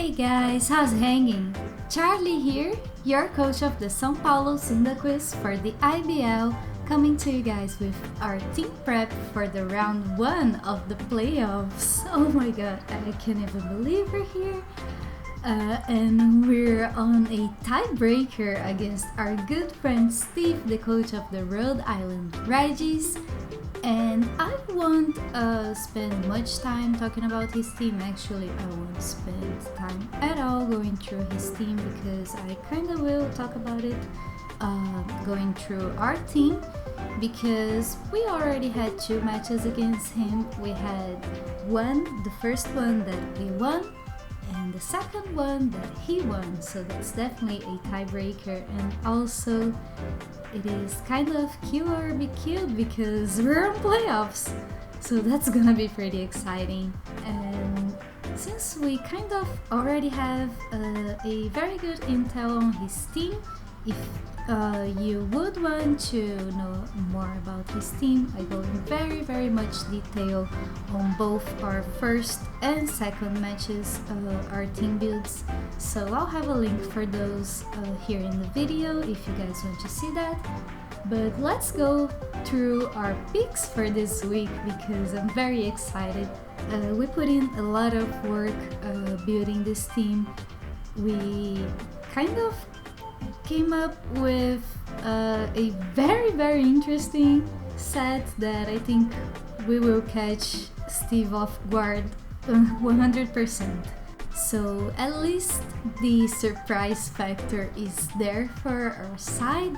Hey guys, how's it hanging? Charlie here, your coach of the São Paulo Cyndaquils for the IBL, coming to you guys with our team prep for the round 1 of the playoffs. Oh my god, I can't even believe we're here. And we're on a tiebreaker against our good friend Steve, the coach of the Rhode Island Regis. And I won't spend much time talking about his team. Actually, I won't spend time at all going through his team because I kind of will talk about it going through our team, because we already had 2 matches against him. We had the first one that we won, and the second one that he won, so that's definitely a tiebreaker. And also it is kind of kill or be killed because we're on playoffs, so that's gonna be pretty exciting. And since we kind of already have a very good intel on his team, if you would want to know more about his team, I go in very much detail on both our first and second matches, our team builds, so I'll have a link for those here in the video if you guys want to see that. But let's go through our picks for this week because I'm very excited. We put in a lot of work building this team. We kind of came up with a very interesting set that I think we will catch Steve off guard 100%. So at least the surprise factor is there for our side.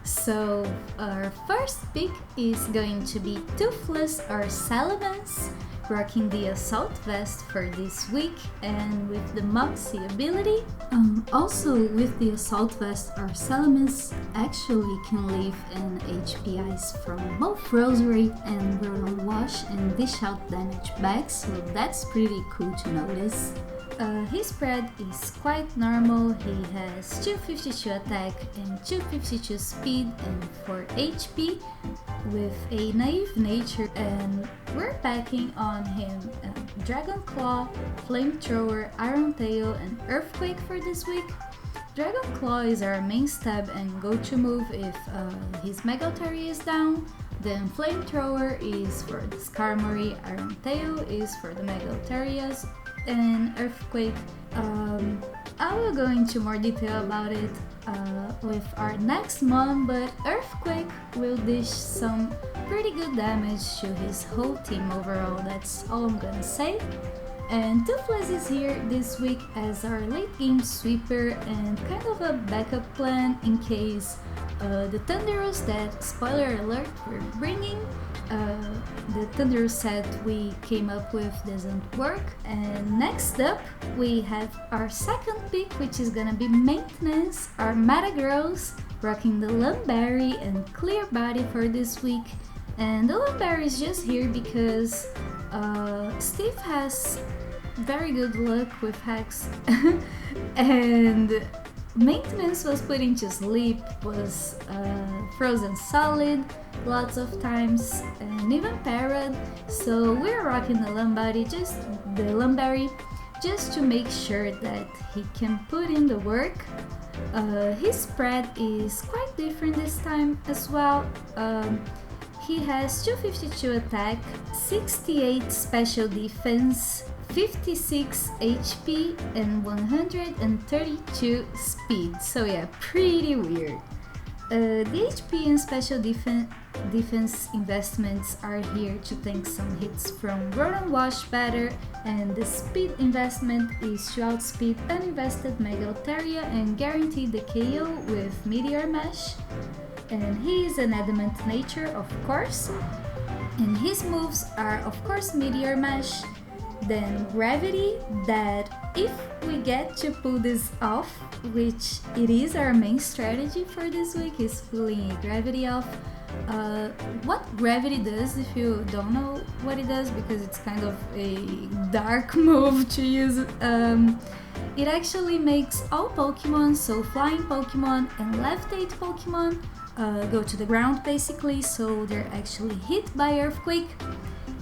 So our first pick is going to be Toothless or Salamence, rocking the assault vest for this week and with the Moxie ability. Also with the assault vest, our Salamence actually can leave an HP ice from both Rosary and Ronan Wash and dish out damage back, so that's pretty cool to notice. His spread is quite normal. He has 252 attack and 252 speed and 4 HP with a naive nature, and we're packing on him Dragon Claw, Flamethrower, Iron Tail, and Earthquake for this week. Dragon Claw is our main stab and go-to move if his Mega Terry is down. Then Flamethrower is for the Skarmory, Iron Tail is for the Mega Terias, and Earthquake, I will go into more detail about it with our next mon, but Earthquake will dish some pretty good damage to his whole team overall, that's all I'm gonna say. And Toothless is here this week as our late game sweeper and kind of a backup plan in case the Thunderous that, spoiler alert, we're bringing, the Thunderous set we came up with doesn't work. And next up we have our second pick, which is gonna be Maintenance, our Metagross, rocking the Lumberry and Clear Body for this week. And the Lumberry is just here because Steve has very good luck with hacks and Maintenance was put into sleep, was frozen solid lots of times, and even parried, so we're rocking the Lumberry just to make sure that he can put in the work. His spread is quite different this time as well. He has 252 attack, 68 special defense, 56 HP and 132 speed, so yeah, pretty weird. The HP and special defense investments are here to tank some hits from Ronan Wash better, and the speed investment is to outspeed uninvested Mega Teria and guarantee the KO with Meteor Mash. And he is an adamant nature, of course, and his moves are of course Meteor Mash, then Gravity, that if we get to pull this off, which it is our main strategy for this week, is pulling a Gravity off. What Gravity does, if you don't know what it does, because it's kind of a dark move to use, it actually makes all Pokemon, so flying Pokemon and levitate Pokemon, go to the ground basically, so they're actually hit by Earthquake.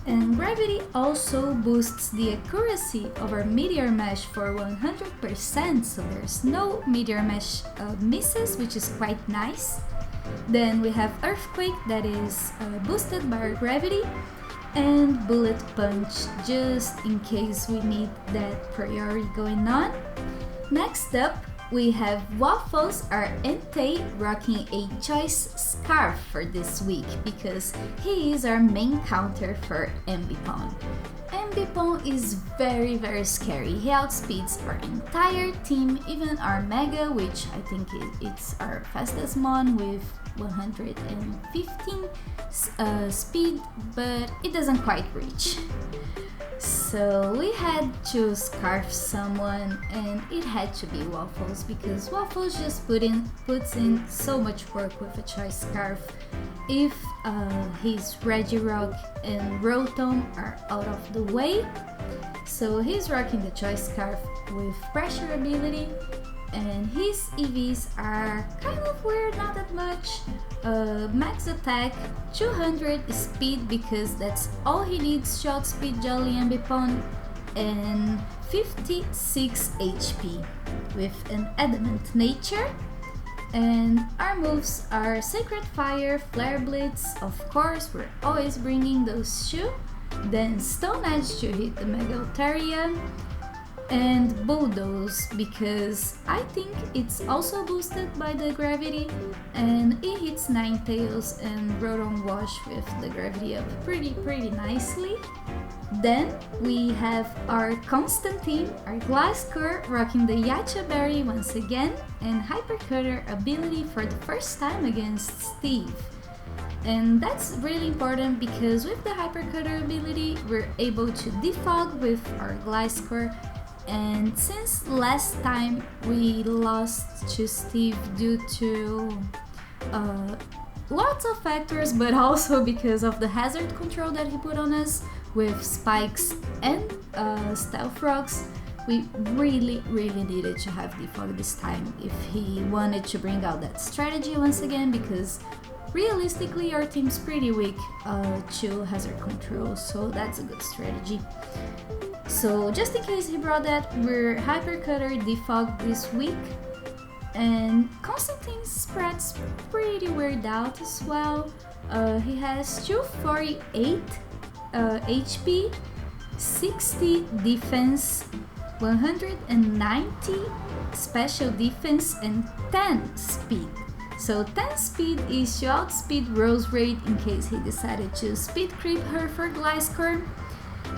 And Gravity also boosts the accuracy of our Meteor Mesh for 100%, so there's no Meteor Mesh misses, which is quite nice. Then we have Earthquake that is boosted by our Gravity, and Bullet Punch just in case we need that priority going on. Next up, we have Waffles, our Entei, rocking a choice scarf for this week because he is our main counter for Ambipom. Ambipom is very scary. He outspeeds our entire team, even our Mega, which I think it's our fastest mon with 115 speed, but it doesn't quite reach. So we had to scarf someone, and it had to be Waffles because Waffles just puts in so much work with a choice scarf. If his Regirock and Rotom are out of the way, so he's rocking the choice scarf with pressure ability, and his EVs are kind of weird, not that much. Max attack, 200 speed because that's all he needs to outspeed Jolly Ambipom, and 56 HP with an adamant nature. And our moves are Sacred Fire, Flare Blitz, of course, we're always bringing those two. Then Stone Edge to hit the Mega Altaria, and Bulldoze because I think it's also boosted by the Gravity, and it hits Ninetales and Rotom Wash with the Gravity up pretty nicely. Then we have our Constantine, our Gliscor, rocking the Yacha Berry once again, and Hyper Cutter ability for the first time against Steve. And that's really important because with the Hyper Cutter ability, we're able to defog with our Gliscor. And since last time we lost to Steve due to lots of factors, but also because of the hazard control that he put on us with Spikes and Stealth Rocks, we really needed to have defog this time if he wanted to bring out that strategy once again, because realistically our team's pretty weak to hazard control, so that's a good strategy. So just in case he brought that, we're Hyper Cutter defog this week. And Constantine's spread's pretty weird out as well. He has 248 HP, 60 defense, 190 special defense, and 10 speed. So 10 speed is to outspeed Roserade in case he decided to speed creep her for Gliscor.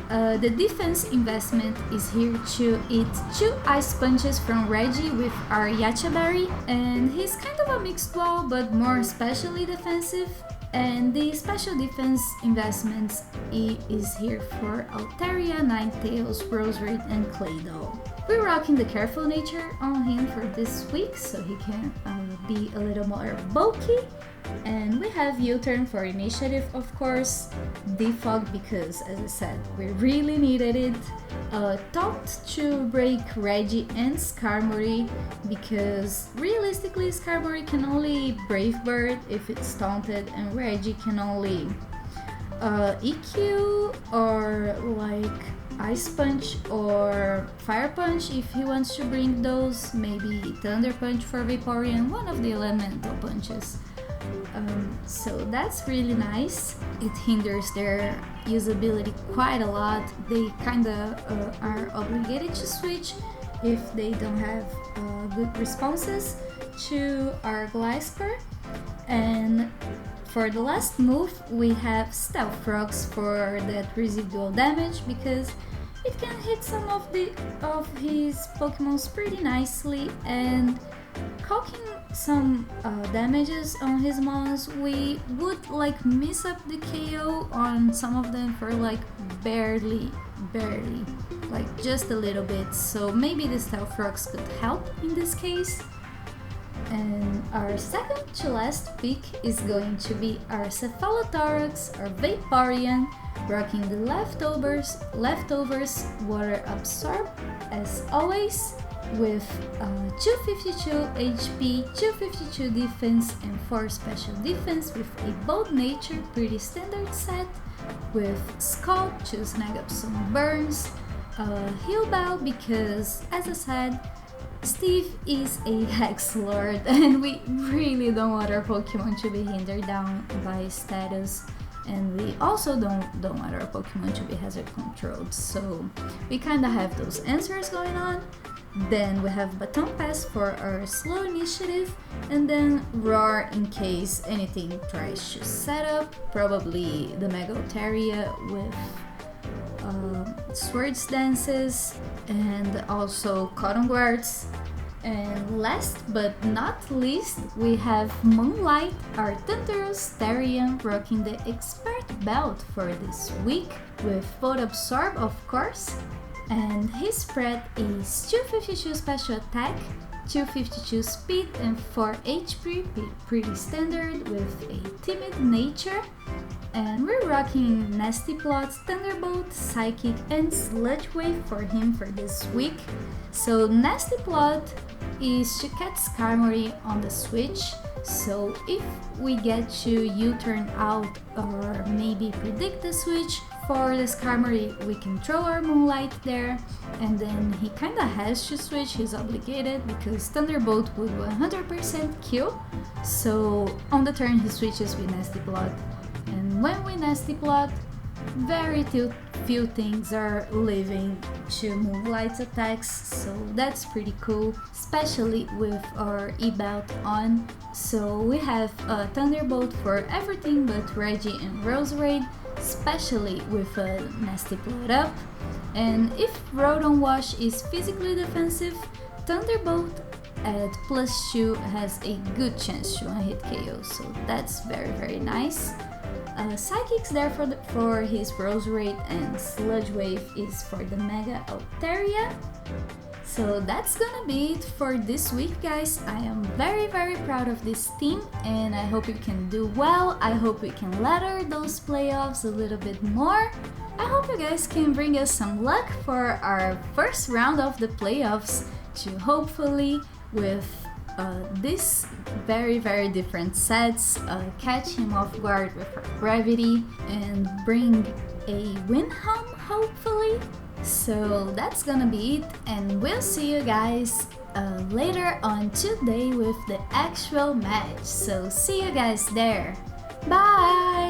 The defense investment is here to eat 2 Ice Punches from Reggie with our Yacha Berry, and he's kind of a mixed wall but more specially defensive. And the special defense investments is here for Altaria, Ninetales, Roserade, and Claydol. We're rocking the Careful Nature on him for this week so he can be a little more bulky. And we have U-turn for initiative, of course, defog because, as I said, we really needed it. Taunt to break Reggie and Skarmory because realistically Skarmory can only Brave Bird if it's taunted, and Reggie can only EQ or like Ice Punch or Fire Punch if he wants to bring those, maybe Thunder Punch for Vaporeon, one of the elemental punches. So that's really nice. It hinders their usability quite a lot. They kinda are obligated to switch if they don't have good responses to our Gliscor. And for the last move, we have Stealth Rocks for that residual damage because it can hit some of his Pokemons pretty nicely, and caulking some damages on his mons, we would like miss up the KO on some of them for like barely, like just a little bit, so maybe the Stealth Rocks could help in this case. And our second to last pick is going to be our Cephalothorax, our Vaporeon, rocking the leftovers Water Absorb as always, with 252 HP, 252 defense, and 4 special defense with a Bold Nature, pretty standard set. With Scald to snag up some burns. Heal Bow because, as I said, Steve is a Hex Lord and we really don't want our Pokemon to be hindered down by status, and we also don't want our Pokemon to be hazard controlled, so we kinda have those answers going on. Then we have Baton Pass for our slow initiative, and then Roar in case anything tries to set up, probably the Mega Altaria with Swords Dances and also Cotton Guards. And last but not least, we have Moonlight, our Thunderous Therian, rocking the Expert Belt for this week with Volt Absorb, of course. And his spread is 252 special attack, 252 speed, and 4 HP, pretty standard with a timid nature. And we're rocking Nasty Plots, Thunderbolt, Psychic, and Sludge Wave for him for this week. So Nasty Plot is to catch Skarmory on the switch, so if we get to U-turn out or maybe predict the switch for the Skarmory, we can throw our Moonlight there, and then he kinda has to switch, he's obligated because Thunderbolt would 100% kill, so on the turn he switches with Nasty Plot. And when we Nasty Plot, very few things are living to Moonlight's attacks, so that's pretty cool, especially with our E-Belt on. So we have a Thunderbolt for everything but Reggie and Roserade, especially with a Nasty Plot up. And if Rotom Wash is physically defensive, Thunderbolt at +2 has a good chance to one-hit KO, so that's very nice. Psychic's there for his Roserade, and Sludge Wave is for the Mega Altaria. So that's gonna be it for this week, guys. I am very proud of this team and I hope you can do well. I hope we can ladder those playoffs a little bit more. I hope you guys can bring us some luck for our first round of the playoffs to hopefully, with this very different sets, catch him off guard with our gravity and bring a win home, hopefully. So that's gonna be it, and we'll see you guys later on today with the actual match. So see you guys there. Bye!